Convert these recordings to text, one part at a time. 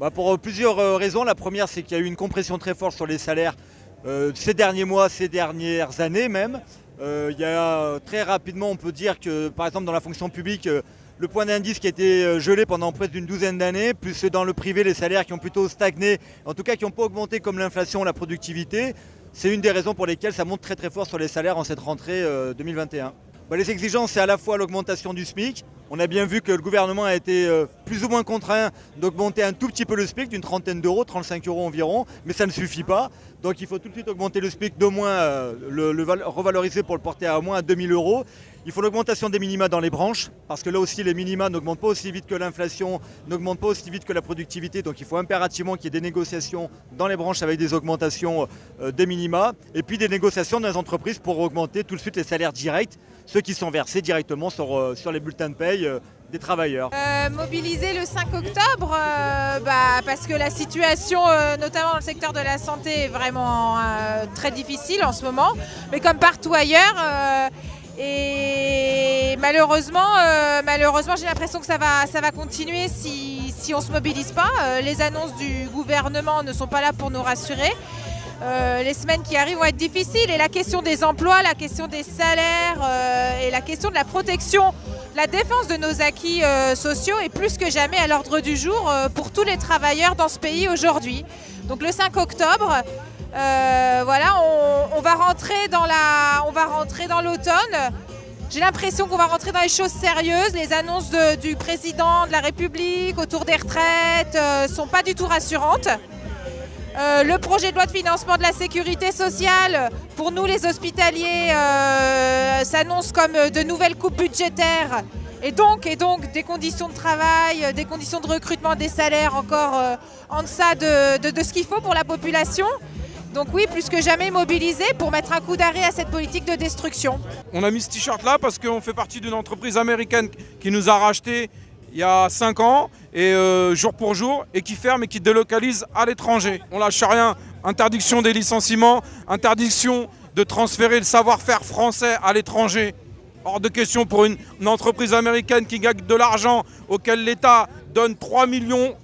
Pour plusieurs raisons. La première, c'est qu'il y a eu une compression très forte sur les salaires ces derniers mois, ces dernières années même. Il y a très rapidement, on peut dire que par exemple dans la fonction publique, le point d'indice qui a été gelé pendant près d'une douzaine d'années, plus dans le privé, les salaires qui ont plutôt stagné, en tout cas qui n'ont pas augmenté comme l'inflation, la productivité. C'est une des raisons pour lesquelles ça monte très très fort sur les salaires en cette rentrée 2021. Les exigences, c'est à la fois l'augmentation du SMIC. On a bien vu que le gouvernement a été plus ou moins contraint d'augmenter un tout petit peu le SMIC, d'une trentaine d'euros, 35 euros environ, mais ça ne suffit pas. Donc il faut tout de suite augmenter le SMIC d'au moins, le revaloriser pour le porter à au moins 2000 euros. Il faut l'augmentation des minima dans les branches, parce que là aussi les minima n'augmentent pas aussi vite que l'inflation, n'augmentent pas aussi vite que la productivité, donc il faut impérativement qu'il y ait des négociations dans les branches avec des augmentations des minima, et puis des négociations dans les entreprises pour augmenter tout de suite les salaires directs, ceux qui sont versés directement sur les bulletins de paye des travailleurs. Mobiliser le 5 octobre, parce que la situation, notamment dans le secteur de la santé, est vraiment très difficile en ce moment, mais comme partout ailleurs. Et malheureusement, j'ai l'impression que ça va continuer si on ne se mobilise pas. Les annonces du gouvernement ne sont pas là pour nous rassurer. Les semaines qui arrivent vont être difficiles et la question des emplois, la question des salaires et la question de la protection, la défense de nos acquis sociaux est plus que jamais à l'ordre du jour pour tous les travailleurs dans ce pays aujourd'hui. Donc le 5 octobre, on va rentrer dans l'automne. J'ai l'impression qu'on va rentrer dans les choses sérieuses. Les annonces du président de la République autour des retraites ne sont pas du tout rassurantes. Le projet de loi de financement de la sécurité sociale, pour nous les hospitaliers, s'annonce comme de nouvelles coupes budgétaires et donc des conditions de travail, des conditions de recrutement, des salaires encore en deçà de ce qu'il faut pour la population. Donc oui, plus que jamais mobilisé pour mettre un coup d'arrêt à cette politique de destruction. On a mis ce t-shirt là parce qu'on fait partie d'une entreprise américaine qui nous a racheté il y a 5 ans, et jour pour jour, et qui ferme et qui délocalise à l'étranger. On lâche rien, interdiction des licenciements, interdiction de transférer le savoir-faire français à l'étranger. Hors de question pour une entreprise américaine qui gagne de l'argent, auquel l'État donne 3 millions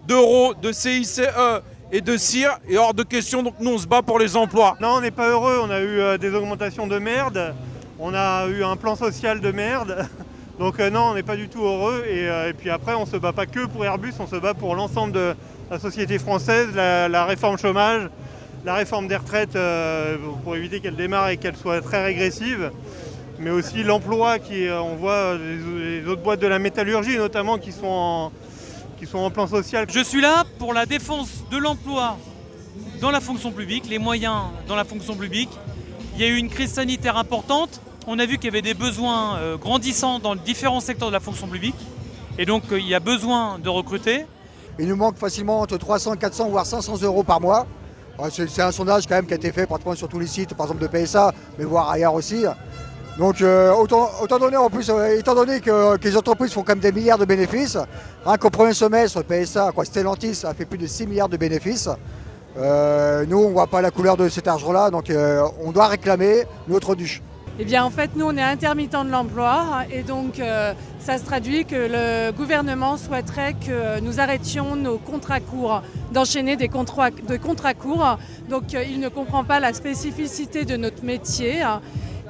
d'euros de CICE et de CIR, et hors de question, donc nous on se bat pour les emplois. Non, on n'est pas heureux, on a eu des augmentations de merde, on a eu un plan social de merde. Donc non, on n'est pas du tout heureux et puis après on ne se bat pas que pour Airbus, on se bat pour l'ensemble de la société française, la réforme chômage, la réforme des retraites pour éviter qu'elle démarre et qu'elle soit très régressive, mais aussi l'emploi on voit les autres boîtes de la métallurgie notamment qui sont en plan social. Je suis là pour la défense de l'emploi dans la fonction publique, les moyens dans la fonction publique. Il y a eu une crise sanitaire importante. On a vu qu'il y avait des besoins grandissants dans différents secteurs de la fonction publique. Et donc, il y a besoin de recruter. Il nous manque facilement entre 300, 400, voire 500 euros par mois. C'est un sondage quand même qui a été fait pratiquement sur tous les sites, par exemple de PSA, mais voire ailleurs aussi. Donc, autant donné en plus, étant donné que les entreprises font quand même des milliards de bénéfices, rien qu'au premier semestre, PSA, Stellantis a fait plus de 6 milliards de bénéfices. Nous, on ne voit pas la couleur de cet argent-là, donc on doit réclamer notre dû. Eh bien en fait nous on est intermittent de l'emploi et donc ça se traduit que le gouvernement souhaiterait que nous arrêtions nos contrats courts, d'enchaîner des contrats courts. Donc il ne comprend pas la spécificité de notre métier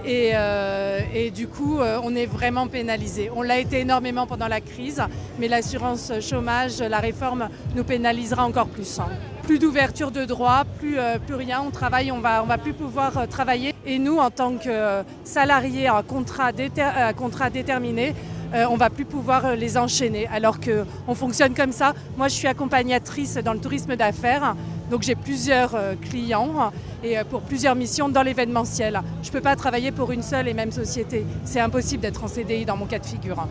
et du coup on est vraiment pénalisé. On l'a été énormément pendant la crise, mais l'assurance chômage, la réforme nous pénalisera encore plus. Plus d'ouverture de droits, plus rien, on travaille, on va plus pouvoir travailler. Et nous, en tant que salariés à contrat déterminé, on va plus pouvoir les enchaîner alors qu'on fonctionne comme ça. Moi, je suis accompagnatrice dans le tourisme d'affaires, donc j'ai plusieurs clients et pour plusieurs missions dans l'événementiel. Je ne peux pas travailler pour une seule et même société. C'est impossible d'être en CDI dans mon cas de figure.